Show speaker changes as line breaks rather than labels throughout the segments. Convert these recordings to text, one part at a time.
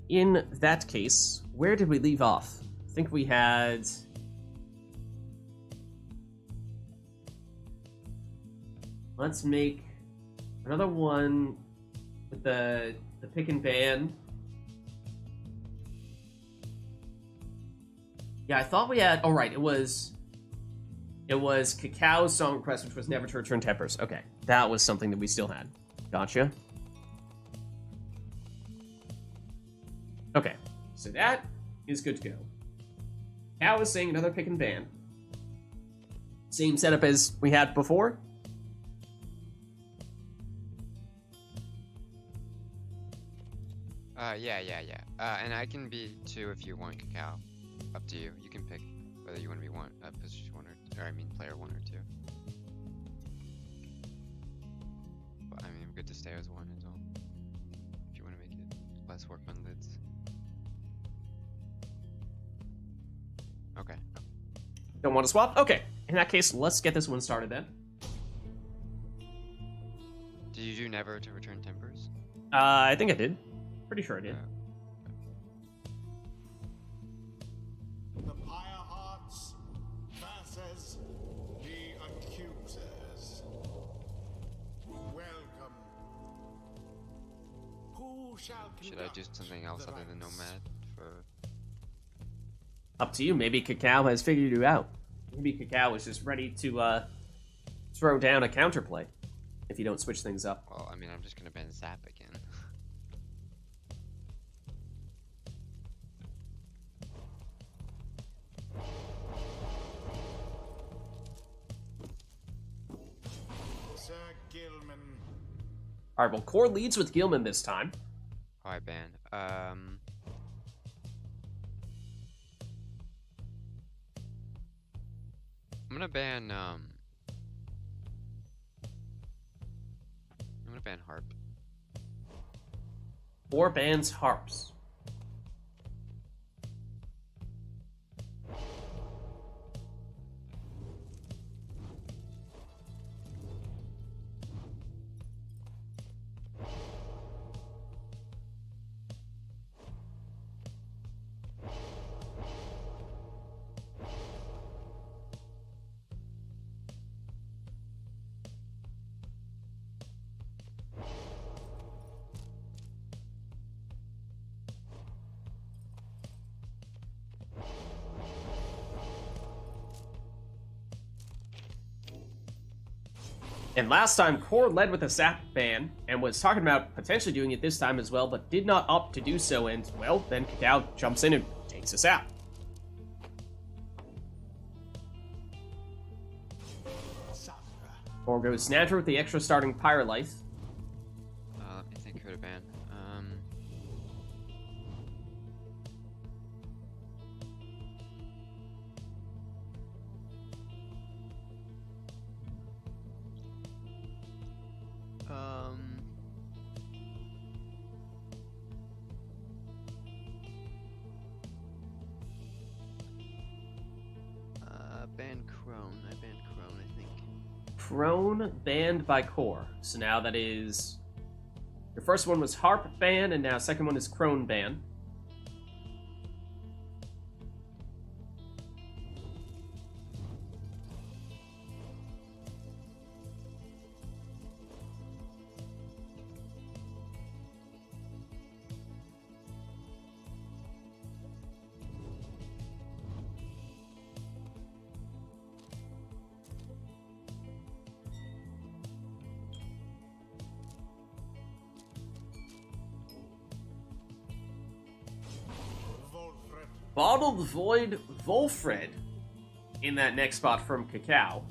in that case, where did we leave off? I think we had... Let's make another one with the pick and ban. Yeah, I thought we had... Oh, right, it was Cacao's song request, which was Never to Return Tempers. Okay, that was something that we still had. Gotcha. Okay, so that is good to go. Cacao is saying another pick and ban. Same setup as we had before.
Yeah. And I can be two if you want, Cacao. Up to you. You can pick whether you want to be position one or I mean player one or two. But I mean, I'm good to stay as one as well. If you want to make it less work on lids. Okay.
Don't want to swap? Okay. In that case, let's get this one started then.
Did you do never to return tempers?
I think I did. Pretty sure I did.
The Pyre hearts versus the accusers. Welcome. Who shall
Should I do something else other than Nomad for...
Up to you. Maybe Cacao has figured you out. Maybe Cacao is just ready to throw down a counterplay if you don't switch things up.
Well, I mean, I'm just gonna ban Zap again.
Sir Gilman?
Alright, well, Core leads with Gilman this time.
Oh, I ban. I'm gonna ban, I'm gonna ban Harp.
4 bans Harps. And last time, Core led with a Sap ban, and was talking about potentially doing it this time as well, but did not opt to do so, and, well, then Cacao jumps in and takes a Sap. Core goes Snatcher with the extra starting Pyre life.
Let me think who to ban. Ban Crone. I banned Crone, I think.
Crone banned by Core. So now that is... Your first one was Harp ban, and now second one is Crone ban. Bottled Void Volfred in that next spot from Cacao.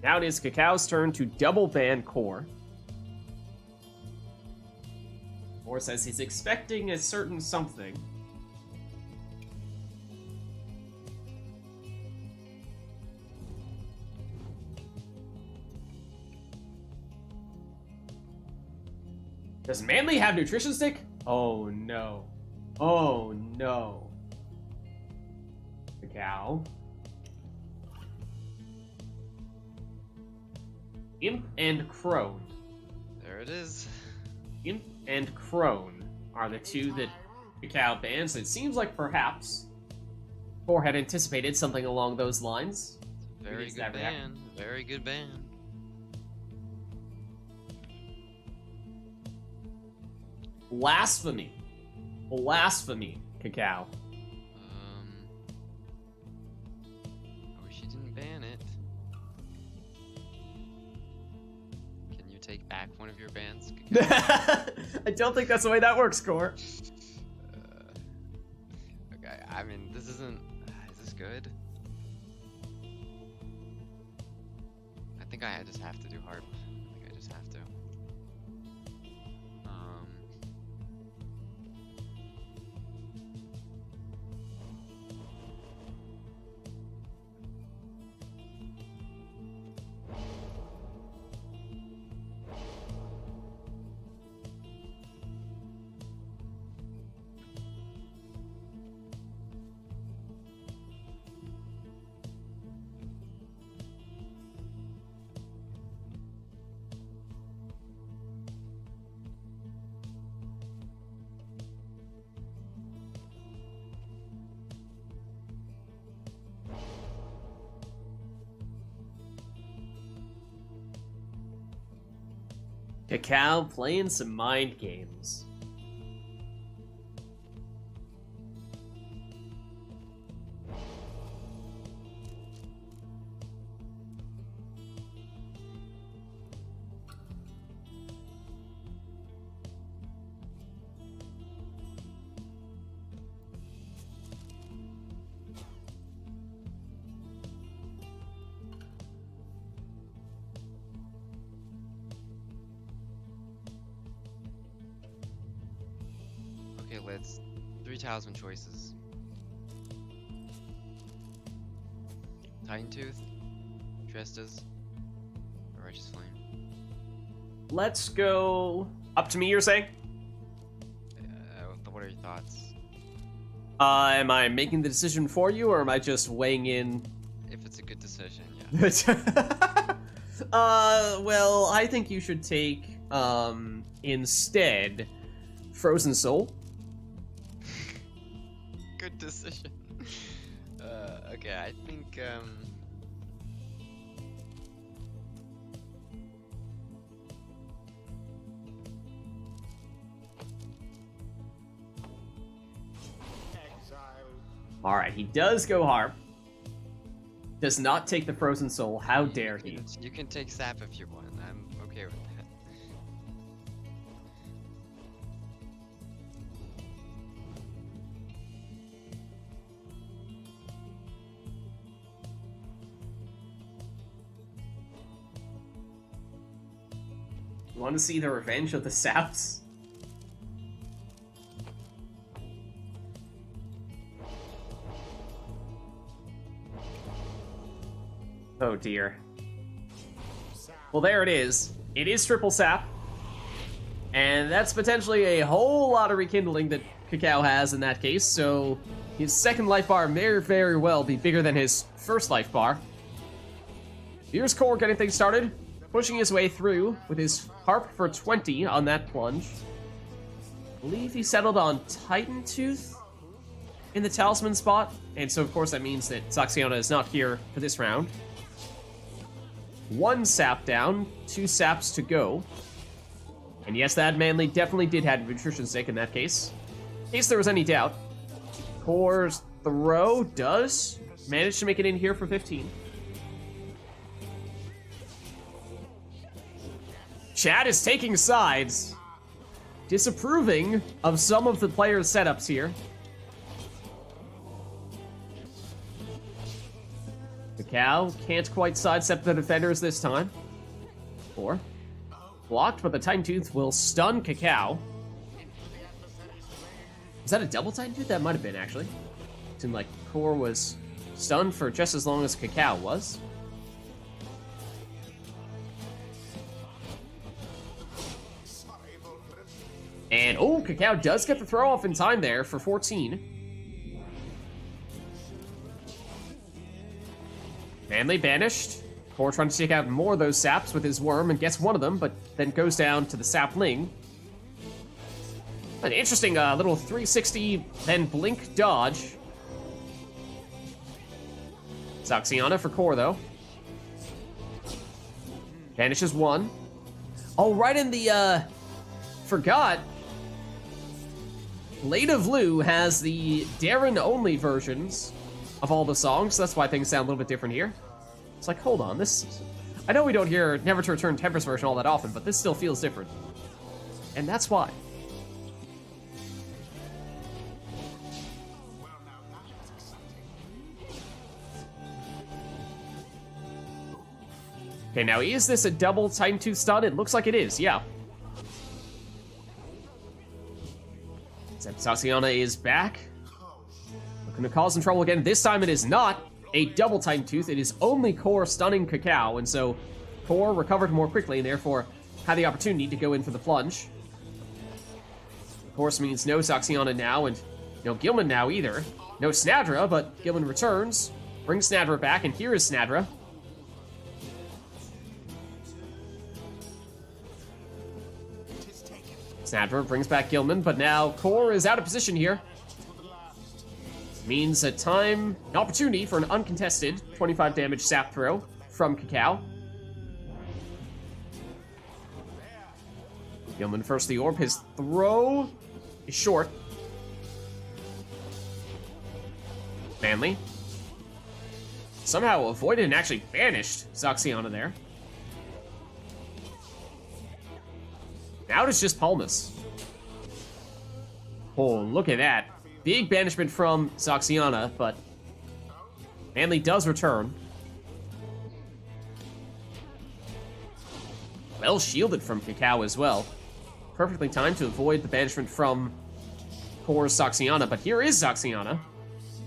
Now it is Cacao's turn to double ban Core. Core says he's expecting a certain something. Does Manly have Nutrition Stick? Oh no. Oh no. Cacao. Imp and Crone.
There it is.
Imp and Crone are the two that Cacao bans. It seems like perhaps Core had anticipated something along those lines.
Very good ban. Very good ban.
Blasphemy. Blasphemy, Cacao.
I wish you didn't ban it. Can you take back one of your bans?
I don't think that's the way that works, Core.
Okay, I mean, this isn't... Is this good? I think I just have to do harp. I think I just have to.
Cacao playing some mind games.
Okay, let's... 3 talisman choices. Titan Tooth, Trestas, or Righteous Flame.
Let's go up to me, you're saying?
What are your thoughts?
Am I making the decision for you, or am I just weighing in?
If it's a good decision, yeah.
Well, I think you should take, instead, Frozen Soul.
Good decision. Okay, I think,
Exile.
Alright, he does go harp. Does not take the Frozen Soul. How dare he?
you can take sap if you want. I'm okay with that.
You want to see the revenge of the Saps? Oh dear. Well, there it is. It is triple sap. And that's potentially a whole lot of rekindling that Cacao has in that case, so his second life bar may very well be bigger than his first life bar. Here's Core getting things started, pushing his way through with his harp for 20 on that plunge. I believe he settled on Titan Tooth in the talisman spot, and so of course that means that Saxiona is not here for this round. 1 sap down, 2 saps to go. And yes, that Manly definitely did have nutrition stick in that case. In case there was any doubt. Core's throw does manage to make it in here for 15. Chad is taking sides, disapproving of some of the players' setups here. Cacao can't quite sidestep the defenders this time. 4. Blocked, but the Titan Tooth will stun Cacao. Was that a double Titan Tooth? That might have been, actually. It seemed like Core was stunned for just as long as Cacao was. And, oh, Cacao does get the throw off in time there for 14. Manly banished. Core trying to take out more of those saps with his worm and gets one of them, but then goes down to the sapling. An interesting little 360, then blink dodge. Zoxiana for core, though. Vanishes one. Oh, right in the, forgot. Blade of Lou has the Darren-only versions of all the songs. That's why things sound a little bit different here. It's like, hold on, this... I know we don't hear Never to Return Tempest version all that often, but this still feels different. And that's why. Okay, now is this a double Titan Tooth stun? It looks like it is, yeah. Zoxiana is back. Looking to cause some trouble again. This time it is not a double Titan Tooth. It is only Core stunning Cacao, and so Core recovered more quickly and therefore had the opportunity to go in for the plunge. Of course means no Zoxiana now, and no Gilman now either. No Snadra, but Gilman returns, brings Snadra back, and here is Snadra. Snadra brings back Gilman, but now Core is out of position here. Means an opportunity for an uncontested 25 damage sap throw from Cacao. Gilman first the orb. His throw is short. Manly somehow avoided and actually banished Zoxiana there. Now it's just Palmas. Oh, look at that. Big banishment from Zoxiana, but Manly does return. Well shielded from Cacao as well. Perfectly timed to avoid the banishment from Core's Zoxiana, but here is Zoxiana.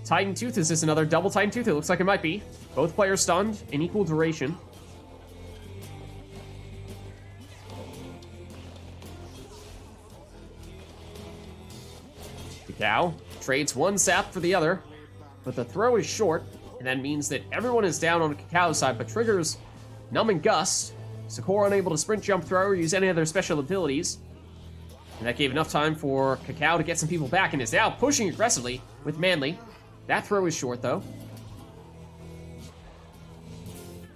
Titan Tooth, is this another double Titan Tooth? It looks like it might be. Both players stunned in equal duration. Cacao trades one sap for the other, but the throw is short, and that means that everyone is down on Cacao's side, but triggers Numb and Gust, so Core unable to sprint, jump, throw, or use any other special abilities. And that gave enough time for Cacao to get some people back, and is now pushing aggressively with Manly. That throw is short, though.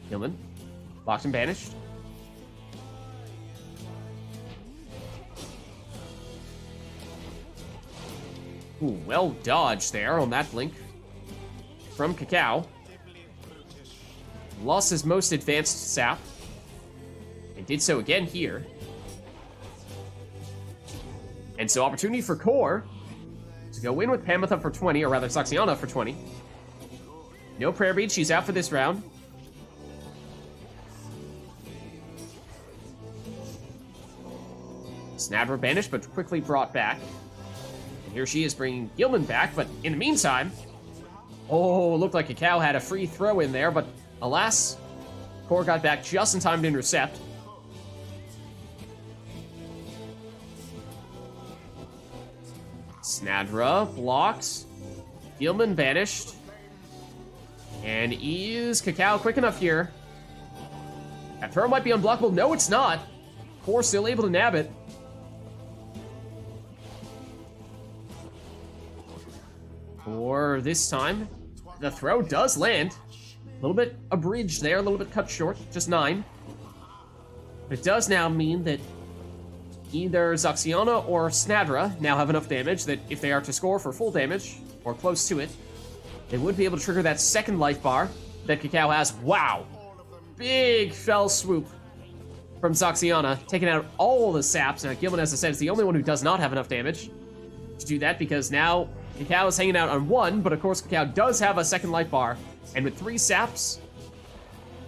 Gilman, locked and banished. Ooh, well dodged there on that blink from Cacao. Lost his most advanced sap. And did so again here. And so opportunity for Core to go in with Pamitha for 20, or rather Zoxiana for 20. No prayer bead, she's out for this round. Snadra banished, but quickly brought back. Here she is bringing Gilman back, but in the meantime... Oh, looked like Cacao had a free throw in there, but alas, Core got back just in time to intercept. Snadra blocked. Gilman banished. And is Cacao quick enough here? That throw might be unblockable. No, it's not. Core still able to nab it. For this time, the throw does land. A little bit abridged there, a little bit cut short, just 9. But it does now mean that either Zoxiana or Snadra now have enough damage that if they are to score for full damage, or close to it, they would be able to trigger that second life bar that Cacao has. Wow! Big fell swoop from Zoxiana, taking out all the saps. Now, Gilman, as I said, is the only one who does not have enough damage to do that, because now Cacao is hanging out on 1, but of course Cacao does have a second life bar, and with 3 saps,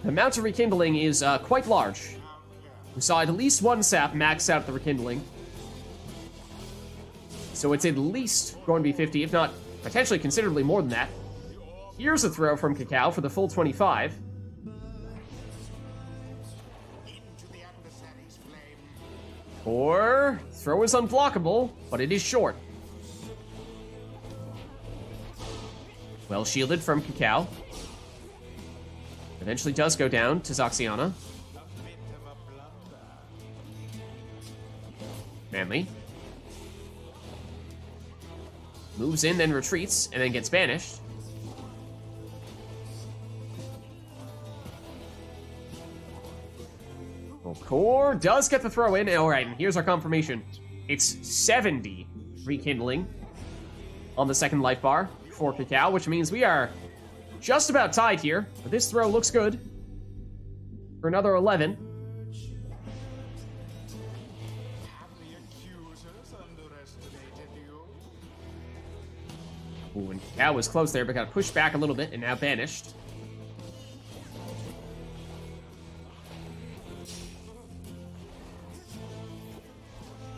the amount of rekindling is quite large. We saw at least 1 sap max out the rekindling, so it's at least going to be 50, if not potentially considerably more than that. Here's a throw from Cacao for the full 25. Or throw is unblockable, but it is short. Well shielded from Cacao. Eventually does go down to Zoxiana. Manly. Moves in, then retreats, and then gets banished. Well, Core does get the throw in. Alright, and here's our confirmation. It's 70 rekindling on the second life bar for Cacao, which means we are just about tied here. But this throw looks good for another 11.
The accusers underestimated you.
Ooh, and Cacao was close there, but got pushed back a little bit and now banished.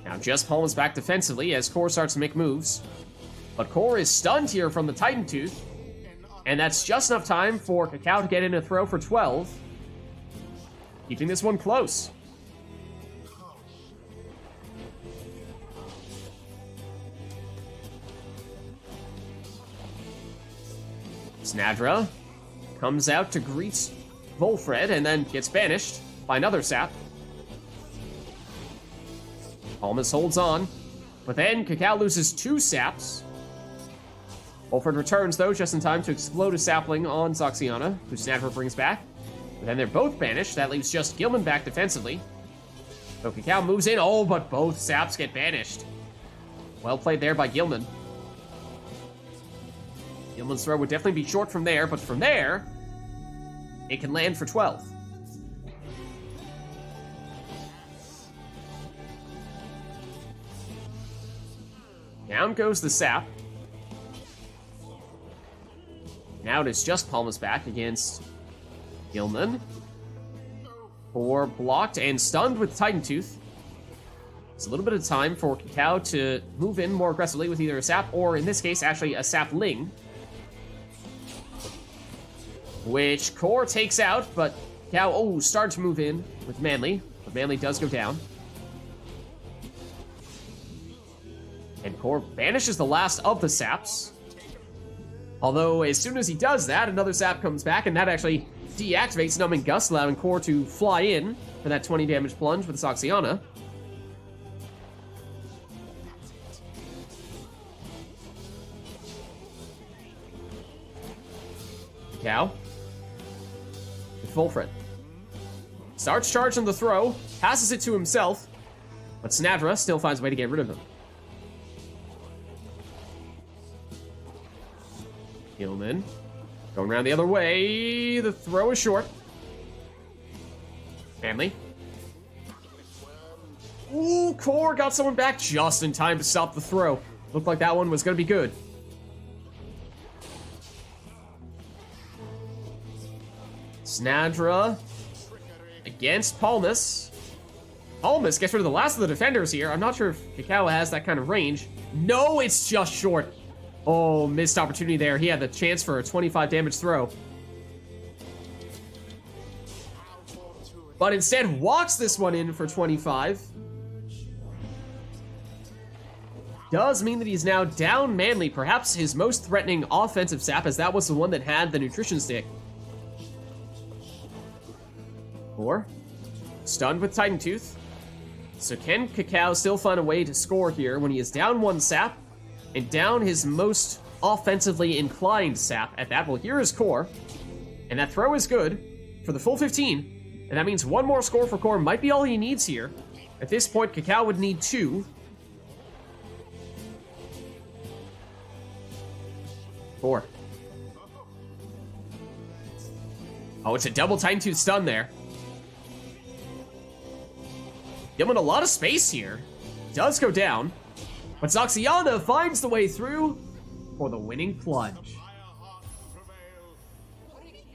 Now just Palm is back defensively as Core starts to make moves. But Core is stunned here from the Titan Tooth. And that's just enough time for Cacao to get in a throw for 12. Keeping this one close. Snadra comes out to greet Volfred and then gets banished by another sap. Palmas holds on, but then Cacao loses 2 saps. Volfred returns, though, just in time to explode a sapling on Zoxiana, who Snadra brings back. But then they're both banished. That leaves just Gilman back defensively. So Cacao moves in. Oh, but both saps get banished. Well played there by Gilman. Gilman's throw would definitely be short from there, but from there, it can land for 12. Down goes the sap. Now it is just Palmas back against Gilman. For blocked and stunned with Titan Tooth. It's a little bit of time for Cacao to move in more aggressively with either a sap or, in this case, actually a sapling. Which Core takes out, but Cacao, starts to move in with Manly. But Manly does go down. And Core banishes the last of the saps. Although, as soon as he does that, another sap comes back, and that actually deactivates Numbing Gust, allowing Core to fly in for that 20 damage plunge with Zoxiana. Cow. With Volfred. Starts charging the throw, passes it to himself, but Snadra still finds a way to get rid of him. Gilman going around the other way. The throw is short. Manly. Ooh, Core got someone back just in time to stop the throw. Looked like that one was going to be good. Snadra against Palmas. Palmas gets rid of the last of the defenders here. I'm not sure if Cacao has that kind of range. No, it's just short. Oh, missed opportunity there. He had the chance for a 25 damage throw. But instead walks this one in for 25. Does mean that he's now down Manly, perhaps his most threatening offensive sap, as that was the one that had the nutrition stick. 4. Stunned with Titan Tooth. So can Cacao still find a way to score here when he is down 1 sap and down his most offensively inclined sap at that? Well, here is Core, and that throw is good for the full 15, and that means 1 more score for Core might be all he needs here. At this point, Cacao would need 2. 4. Oh, it's a double Titan Tooth stun there. Giving a lot of space here. Does go down. But Zoxiana finds the way through for the winning plunge.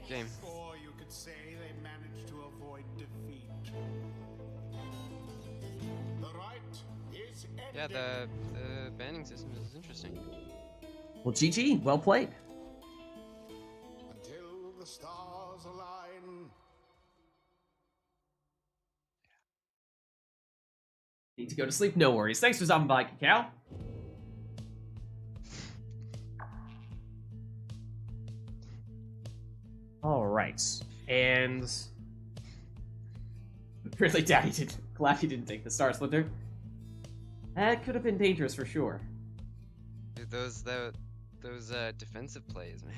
Game.
Or you could say they managed to avoid defeat. The right is
Yeah,
ended.
the banning system is interesting.
Well, GG, well played.
Until the stars align.
Need to go to sleep? No worries. Thanks for stopping by, Cacao. Alright. And... really, Daddy didn't... glad he didn't take the Star Splitter. That could have been dangerous for sure.
those defensive plays, man.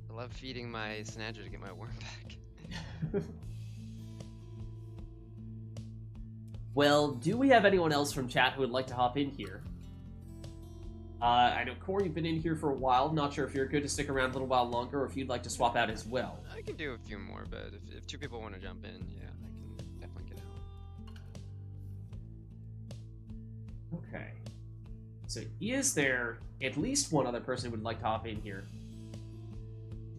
I love feeding my Snatcher to get my worm back.
Well, do we have anyone else from chat who would like to hop in here? I know, Core, you've been in here for a while. Not sure if you're good to stick around a little while longer or if you'd like to swap out as well.
I can do a few more, but if two people want to jump in, yeah, I can definitely get out.
Okay. So is there at least one other person who would like to hop in here?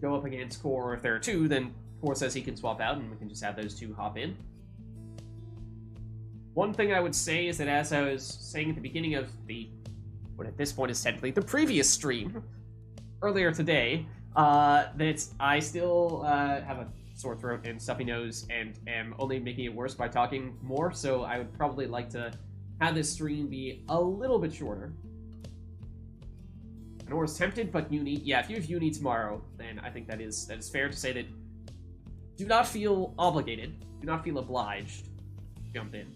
Go up against Core. If there are two, then Core says he can swap out and we can just have those two hop in. One thing I would say is that, as I was saying at the beginning of what at this point is technically the previous stream, earlier today, that I still have a sore throat and stuffy nose and am only making it worse by talking more, so I would probably like to have this stream be a little bit shorter. Nora's tempted, but uni. Yeah, if you have uni tomorrow, then I think that is fair to say that do not feel obligated, do not feel obliged to jump in.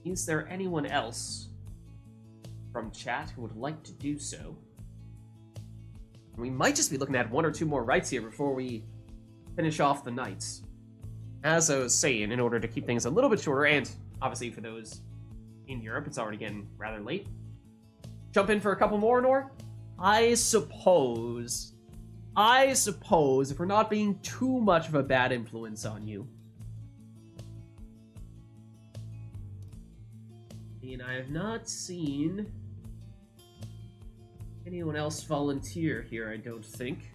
Is there anyone else from chat who would like to do so? We might just be looking at one or two more rights here before we finish off the nights. As I was saying, in order to keep things a little bit shorter, and obviously for those in Europe, it's already getting rather late. Jump in for a couple more, Nor? I suppose, if we're not being too much of a bad influence on you. And I have not seen anyone else volunteer here, I don't think.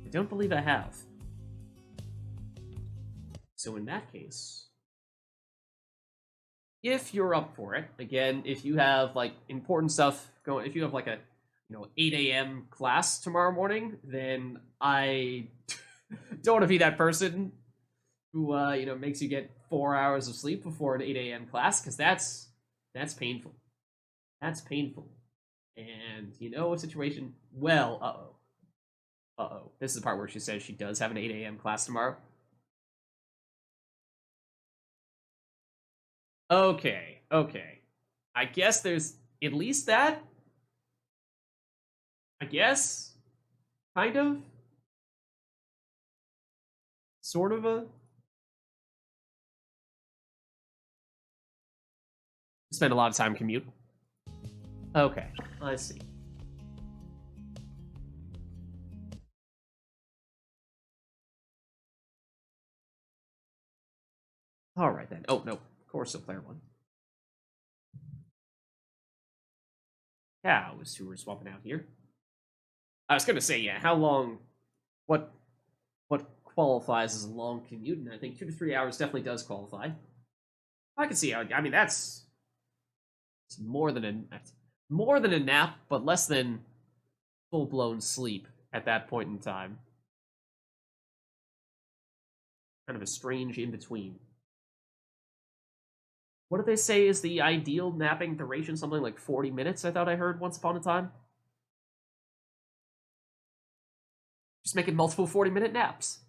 I don't believe I have. So in that case, if you're up for it, again, if you have like important stuff going, if you have like a 8 a.m. class tomorrow morning, then I don't want to be that person who makes you get 4 hours of sleep before an 8 a.m. class, because that's painful. That's painful. And a situation. Well, this is the part where she says she does have an 8 a.m. class tomorrow. Okay. I guess there's at least that. I guess. Kind of. Sort of a. Spend a lot of time commute. Okay, let's see. All right then. Oh no, of course, still player one. Cows who we're swapping out here. I was gonna say, yeah, how long? What qualifies as a long commute? And I think 2 to 3 hours definitely does qualify. I can see how. I mean, it's more than a nap, but less than full-blown sleep at that point in time. Kind of a strange in-between. What did they say is the ideal napping duration? Something like 40 minutes, I thought I heard once upon a time. Just making multiple 40-minute naps.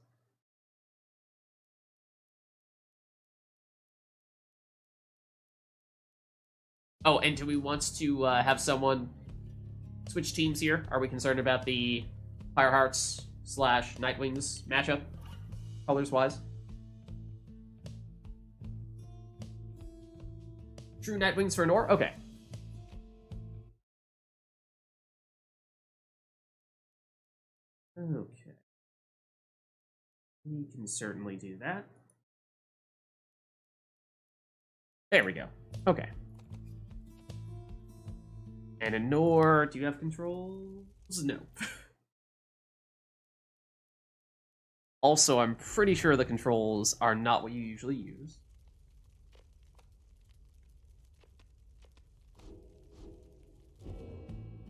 Oh, and do we want to have someone switch teams here? Are we concerned about the Firehearts / Nightwings matchup, colors-wise? True Nightwings for Nor? Okay. Okay. We can certainly do that. There we go. Okay. And in Nor, do you have controls? No. Also, I'm pretty sure the controls are not what you usually use.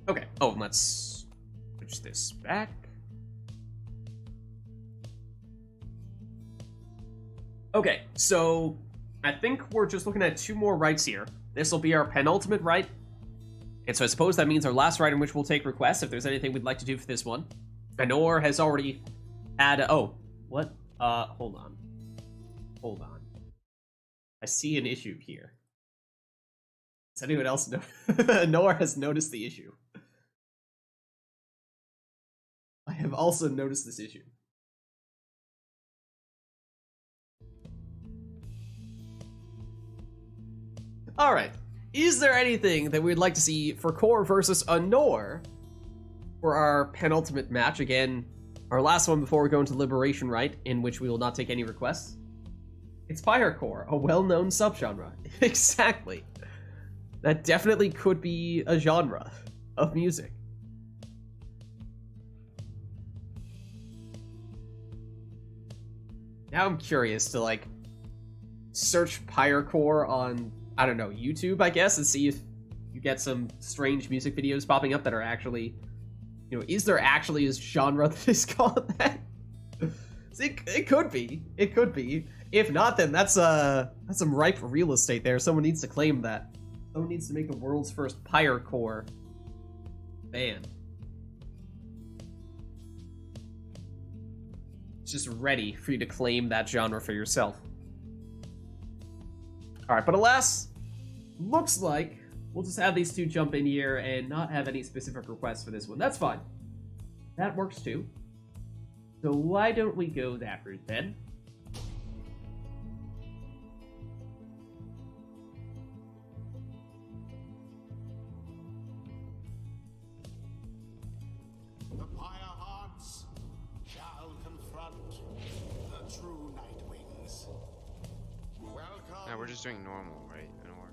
Okay. Oh, let's switch this back. Okay, so I think we're just looking at 2 more rights here. This will be our penultimate right. And so I suppose that means our last right in which we'll take requests if there's anything we'd like to do for this one. Nor has already had oh, what? Hold on. Hold on. I see an issue here. Does anyone else know? Noah has noticed the issue. I have also noticed this issue. Alright. Is there anything that we'd like to see for Core versus Anor for our penultimate match? Again, our last one before we go into Liberation Rite, in which we will not take any requests. It's Pyre Core, a well-known subgenre. Exactly. That definitely could be a genre of music. Now I'm curious to, like, search Pyre Core on, I don't know, YouTube, I guess, and see if you get some strange music videos popping up that are actually, you know, is there actually a genre that is called that? It could be. It could be. If not, then that's some ripe real estate there. Someone needs to claim that. Someone needs to make the world's first Pyre Core band. It's just ready for you to claim that genre for yourself. Alright, but alas, looks like we'll just have these two jump in here and not have any specific requests for this one. That's fine. That works too. So why don't we go that route then?
The Pyre Hearts shall confront the true Nightwings. Welcome.
No, we're just doing normal, right? Anor.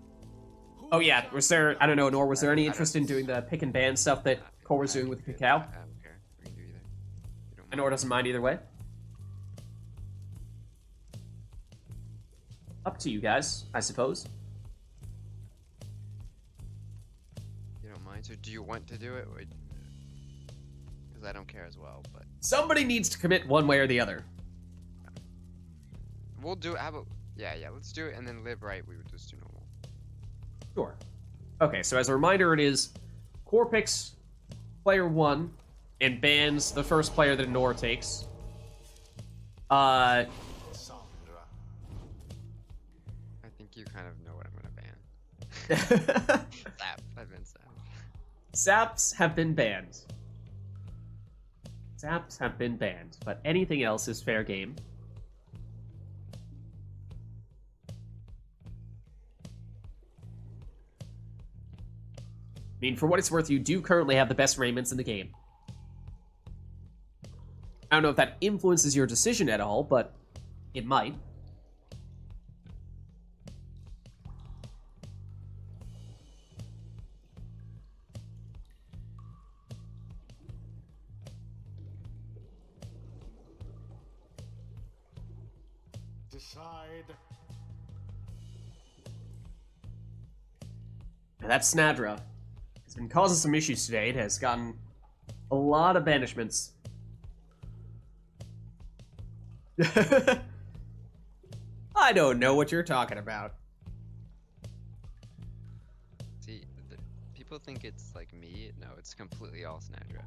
Oh yeah, was there, I don't know, Nor, was there any interest in doing the pick and ban stuff that Core was doing with Cacao?
I don't care. We can do either. You don't
Nor doesn't mind either way. Up to you guys, I suppose.
You don't mind? So do you want to do it? Because I don't care as well, but...
Somebody needs to commit one way or the other.
We'll do it. How about... Yeah, let's do it, and then live right, we would just do normal.
Sure. Okay, so as a reminder, it is Core picks player 1 and bans the first player that Nor takes.
Sandra.
I think you kind of know what I'm gonna ban. Sap. I've been Sap.
Saps have been banned. Saps have been banned, but anything else is fair game. I mean, for what it's worth, you do currently have the best raiments in the game. I don't know if that influences your decision at all, but it might.
Decide.
Now that Snadra has been causing some issues today. It has gotten a lot of banishments. I don't know what you're talking about.
See, people think it's like me. No, it's completely all Snadra.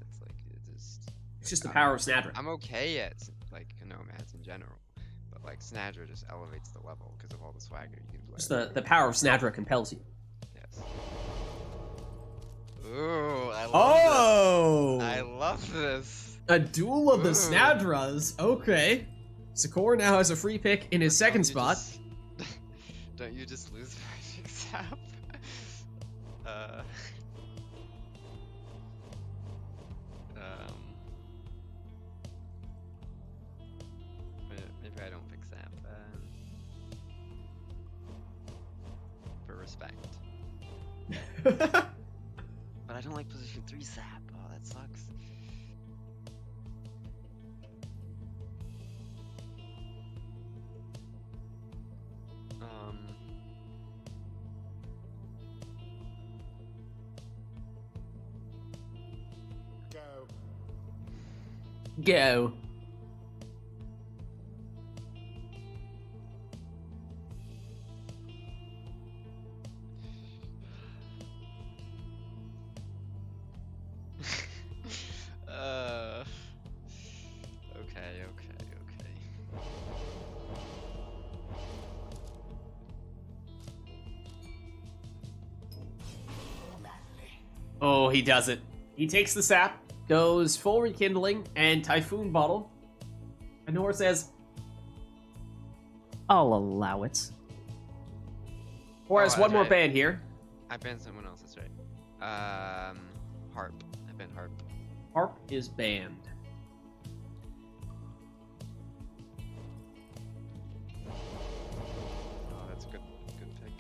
It's like,
It's just the power of Snadra.
I'm okay at, like, nomads in general. But, like, Snadra just elevates the level because of all the swagger you can play.
Just the power of Snadra compels you.
Yes. Ooh, I love
Oh!
this. I love this.
A duel of the
Ooh.
Snadras. Okay. Sakura now has a free pick in his second spot.
Don't you just lose magic sap? Maybe I don't pick sap. For respect. But I don't like position 3 sap. Oh, that sucks.
Go.
Go.
Okay.
Oh, he does it. He takes the sap, goes full rekindling, and Typhoon Bottle. Anor says, I'll allow it. Or has one more ban here.
I banned someone else, that's right. Harp. I banned Harp.
Harp is banned.
Oh, that's a good pick.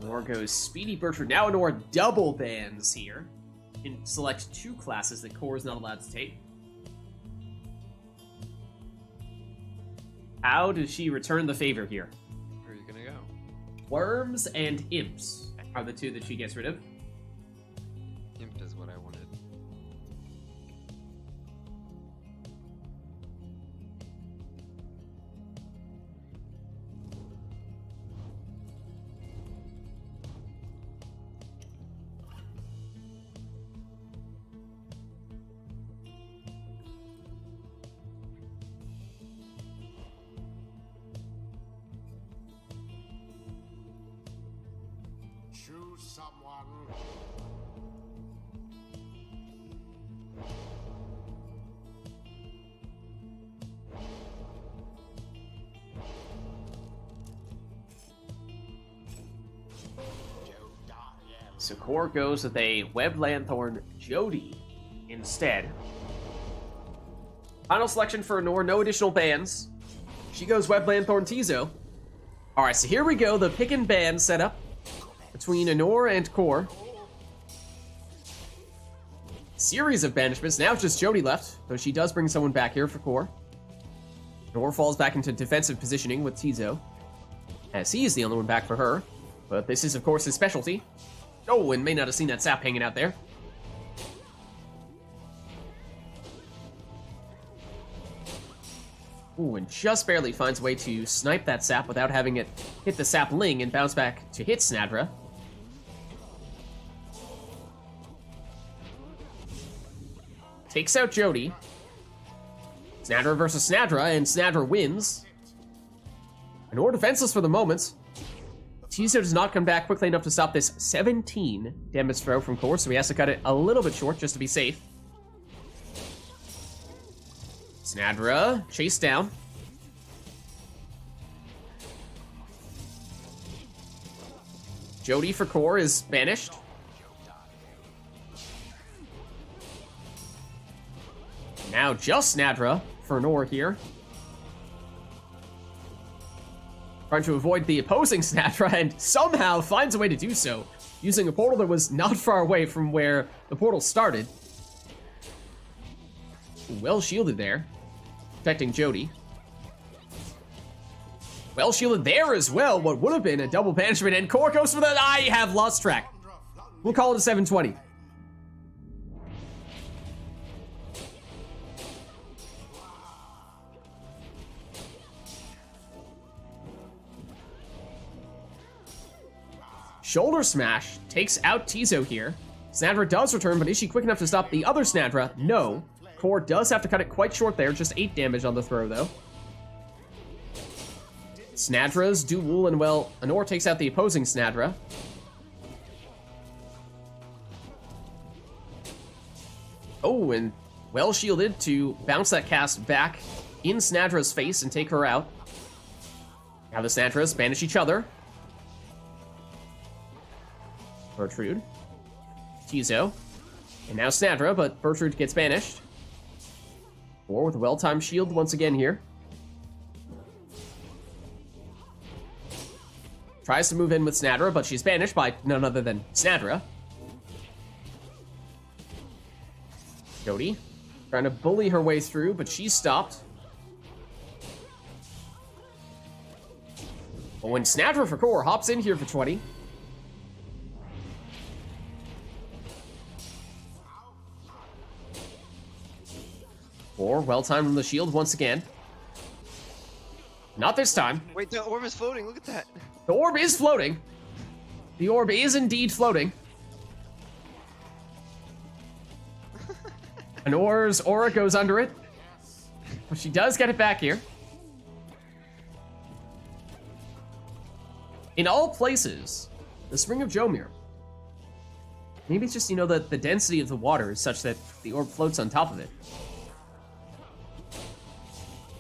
Anor goes Speedy Bertrand. Now Anor double bans here. Can select 2 classes that Core is not allowed to take. How does she return the favor here?
Where are you gonna go?
Worms and Imps are the 2 that she gets rid of.
Imp is what I wanted.
Choose someone.
So Core goes with a Web Lanthorn Jody instead. Final selection for Anor, no additional bans. She goes Web Lanthorn Tizo. Alright, so here we go, the pick and ban setup between Anor and Core. Series of banishments, now it's just Jody left, though she does bring someone back here for Core. Anor falls back into defensive positioning with Tizo, as he is the only one back for her. But this is, of course, his specialty. Oh, and may not have seen that sap hanging out there. Ooh, and just barely finds a way to snipe that sap without having it hit the sapling and bounce back to hit Snadra. Takes out Jody. Snadra versus Snadra, and Snadra wins. Anor defenseless for the moment. Tizo does not come back quickly enough to stop this 17 damage throw from Core, so he has to cut it a little bit short just to be safe. Snadra chased down. Jody for Core is banished. Now just Snadra for Anor here. Trying to avoid the opposing Snadra, and somehow finds a way to do so, using a portal that was not far away from where the portal started. Well shielded there, protecting Jody. Well shielded there as well, what would have been a double banishment, and Core goes for that. I have lost track. We'll call it a 720. Shoulder Smash takes out Tizo here. Snadra does return, but is she quick enough to stop the other Snadra? No. Core does have to cut it quite short there, just 8 damage on the throw, though. Snadras do wool, and well, Anor takes out the opposing Snadra. Oh, and well shielded to bounce that cast back in Snadra's face and take her out. Now the Snadras banish each other. Bertrude, Tizo, and now Snadra, but Bertrude gets banished. Core with a well-timed shield once again here. Tries to move in with Snadra, but she's banished by none other than Snadra. Jody, trying to bully her way through, but she's stopped. But when Snadra for Core hops in here for 20, Core well-timed from the shield once again. Not this time.
Wait, the orb is floating. Look at that.
The orb is floating. The orb is indeed floating. Anor's aura goes under it. But she does get it back here. In all places, the Spring of Jomir. Maybe it's just, you know, the density of the water is such that the orb floats on top of it.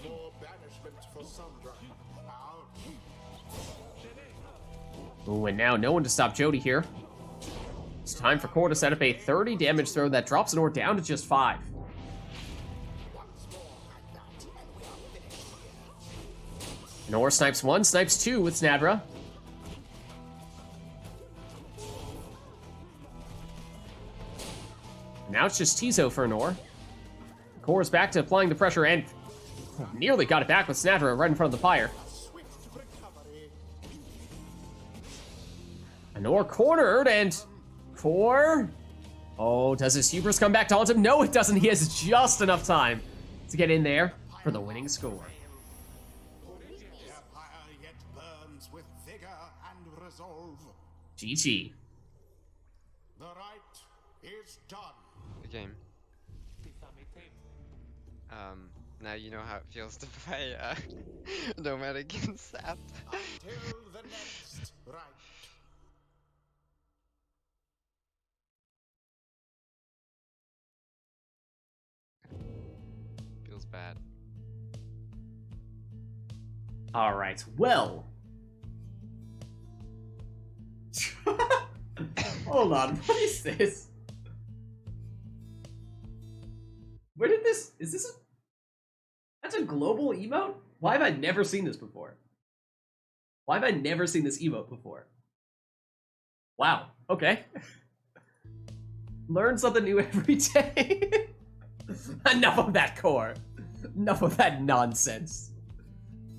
More banishment for Sandra. Ouch.
Ooh, and now no one to stop Jody here. It's time for Core to set up a 30 damage throw that drops an orb down to just 5. Nor snipes 1, snipes 2 with Snadra. Now it's just Tizo for Nor. Core's back to applying the pressure and nearly got it back with Snadra right in front of the Pyre. Nor cornered and Core. Oh, does his hubris come back to haunt him? No, it doesn't. He has just enough time to get in there for the winning score.
Pyre yet burns with vigor and resolve.
GG.
The rite is done.
Good game. Now you know how it feels to play Nomad against Sap.
Until the next rite.
Feels bad.
All right, well. Hold on, what is this? Where did this, is this a, that's a global emote? Why have I never seen this before? Why have I never seen this emote before? Wow, okay. Learn something new every day. Enough of that, Core. Enough of that nonsense.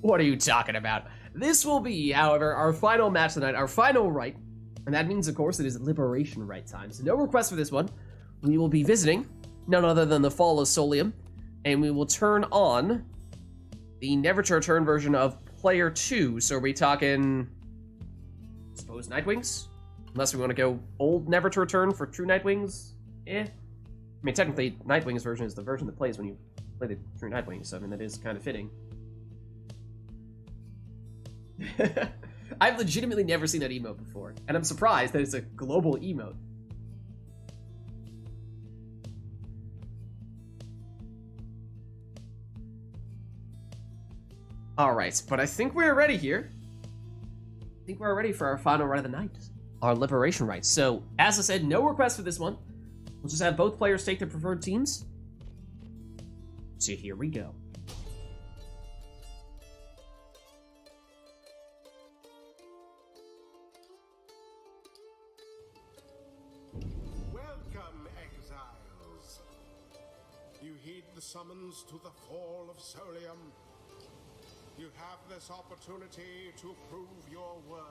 What are you talking about? This will be, however, our final match tonight, our final rite. And that means, of course, it is Liberation Rite time. So no request for this one. We will be visiting none other than the Fall of Solium. And we will turn on the Never to Return version of Player 2. So are we talking, I suppose, Nightwings? Unless we want to go old Never to Return for true Nightwings. I mean, technically, Nightwings version is the version that plays when you play the true Nightwings. So, I mean, that is kind of fitting. I've legitimately never seen that emote before, and I'm surprised that it's a global emote. Alright, but I think we're ready here. I think we're ready for our final rite of the night. Our Liberation Rite. So, as I said, no request for this one. We'll just have both players take their preferred teams. So here we go.
Welcome, exiles. You heed the summons to the Fall of Solium. You have this opportunity to prove your worth.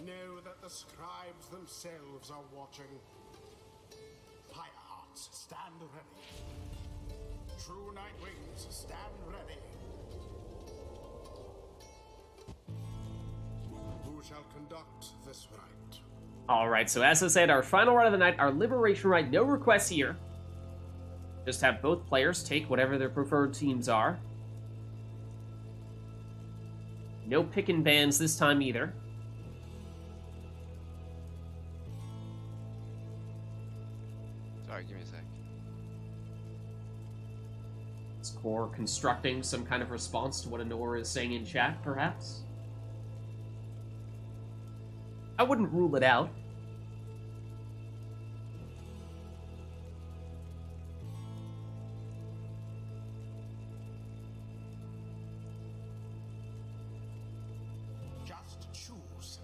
Know that the scribes themselves are watching. Pyre hearts, stand ready. True Nightwings, stand ready. Who shall conduct this rite?
Alright, so as I said, our final rite of the night, our Liberation Rite, no requests here. Just have both players take whatever their preferred teams are. No pickin' bans this time either.
Sorry, give me a sec.
Is Core constructing some kind of response to what Anora is saying in chat, perhaps? I wouldn't rule it out.
Just choose.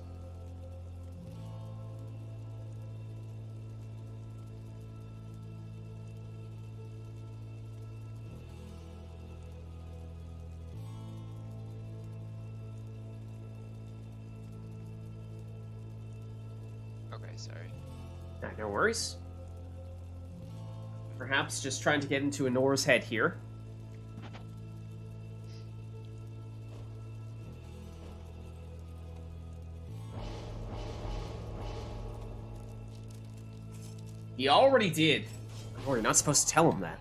Okay, sorry.
No worries. Perhaps just trying to get into Anora's head here. He already did. Oh, you're not supposed to tell him that.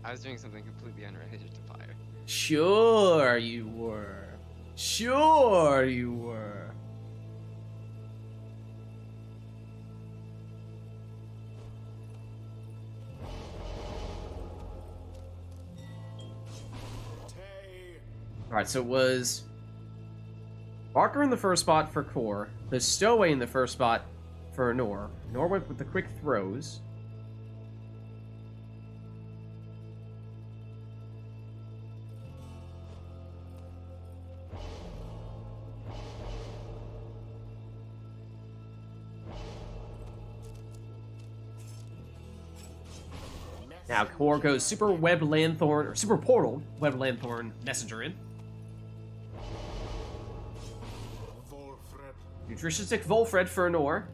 I was doing something completely unrelated to Pyre.
Sure you were. Sure you were. Alright, so it was Barker in the first spot for Core, the Stowaway in the first spot for Nor. Nor went with the quick throws. Now Core goes Super Web Lanthorn, or Super Portal Web Lanthorn Messenger in. Nutritionistic Volfred for Nor.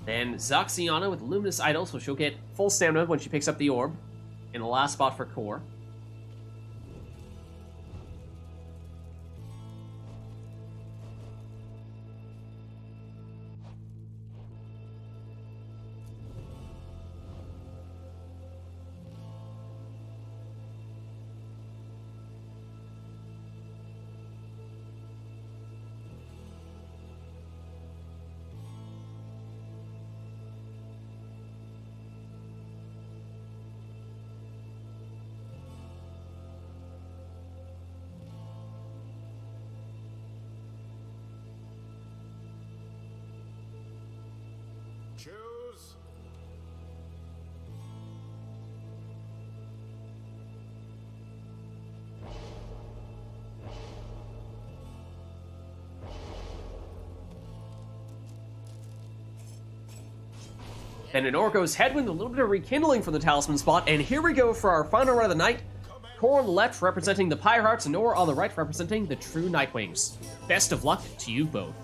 Then Zaxiana with Luminous Idol, so she'll get full stamina when she picks up the orb. In the last spot for Core.
Choose.
Then an Orko's Headwind, a little bit of rekindling from the Talisman spot, and here we go for our final run of the night. Core on the left representing the Pyre Hearts, and Nor on the right representing the True Nightwings. Best of luck to you both.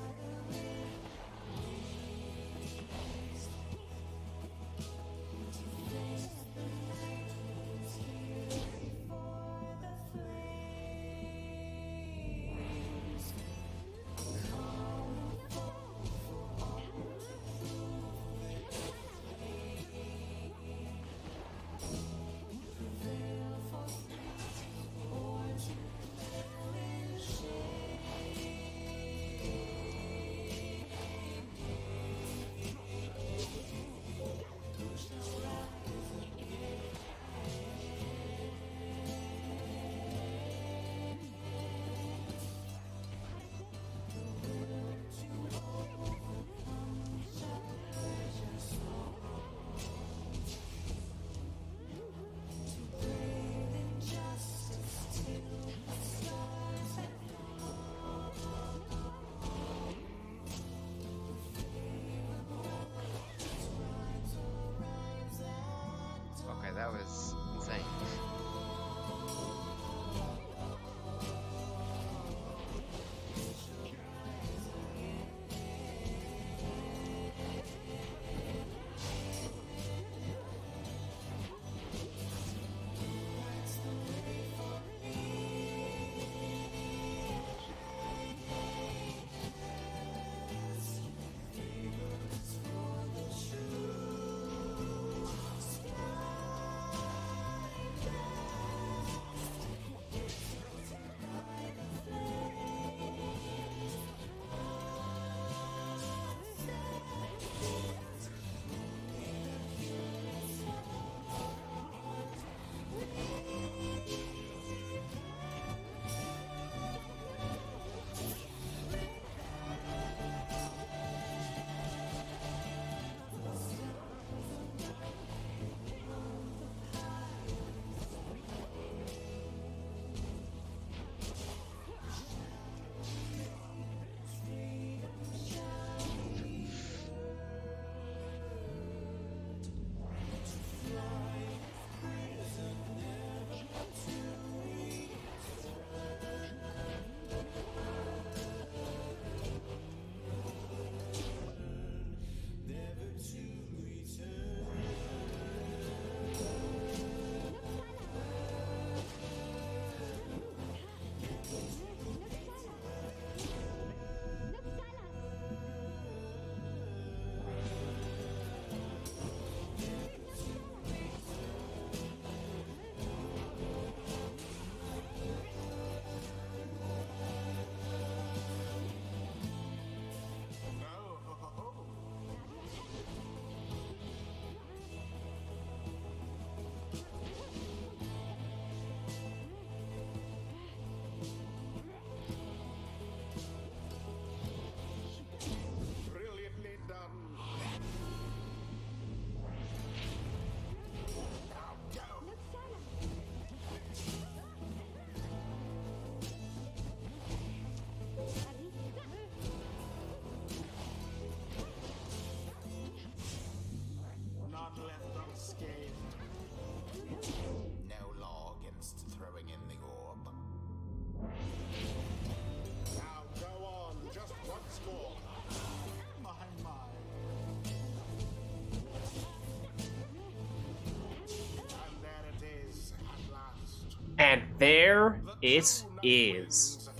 And there it is.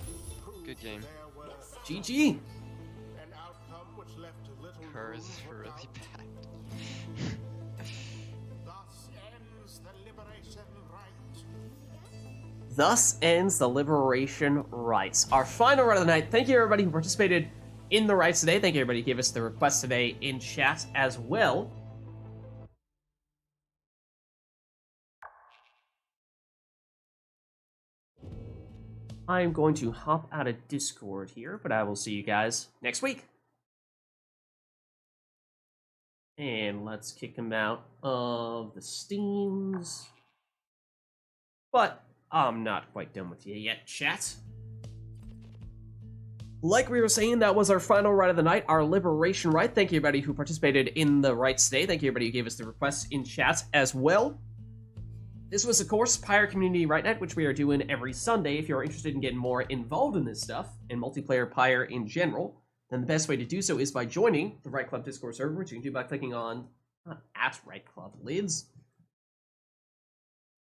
Good game.
GG.
An outcome which left little
Her is
room for
really
doubt.
bad.
Thus ends the liberation rite.
Thus ends the Liberation Rites. Our final run of the night. Thank you everybody who participated in the rites today. Thank you everybody who gave us the request today in chat as well. I'm going to hop out of Discord here, but I will see you guys next week. And let's kick him out of the Steams. But I'm not quite done with you yet, chat. Like we were saying, that was our final rite of the night, our Liberation Rite. Thank you everybody who participated in the rites today. Thank you everybody who gave us the requests in chat as well. This was, of course, Pyre Community Rite Night, which we are doing every Sunday. If you're interested in getting more involved in this stuff, and multiplayer Pyre in general, then the best way to do so is by joining the RITE Club Discord server, which you can do by clicking on, not at RITE Club, Lids.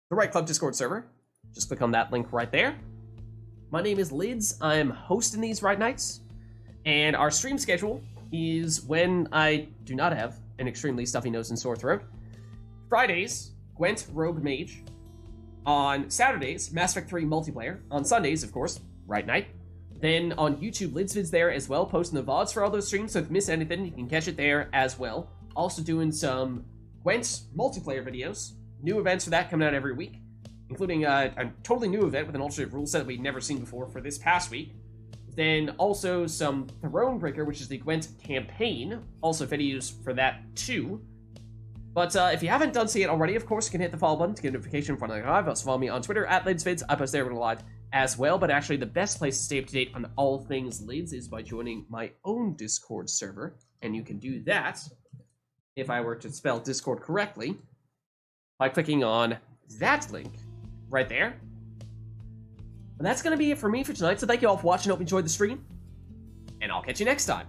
The RITE Club Discord server. Just click on that link right there. My name is Lids. I'm hosting these Rite Nights, and our stream schedule is when I do not have an extremely stuffy nose and sore throat. Fridays, Gwent Rogue Mage. On Saturdays, Mass Effect 3 multiplayer. On Sundays, of course, Rite Night. Then on YouTube, Lids Vids there as well, posting the VODs for all those streams, so if you miss anything, you can catch it there as well. Also doing some Gwent multiplayer videos. New events for that coming out every week, including a totally new event with an alternative rule set that we'd never seen before for this past week. Then also some Thronebreaker, which is the Gwent campaign. Also videos for that too. But if you haven't done so yet already, of course, you can hit the follow button to get a notification from when I go live. Also follow me on Twitter at LidsVids. I post there when I go live as well. But actually, the best place to stay up to date on all things Lids is by joining my own Discord server. And you can do that, if I were to spell Discord correctly, by clicking on that link right there. And that's going to be it for me for tonight. So thank you all for watching. Hope you enjoyed the stream. And I'll catch you next time.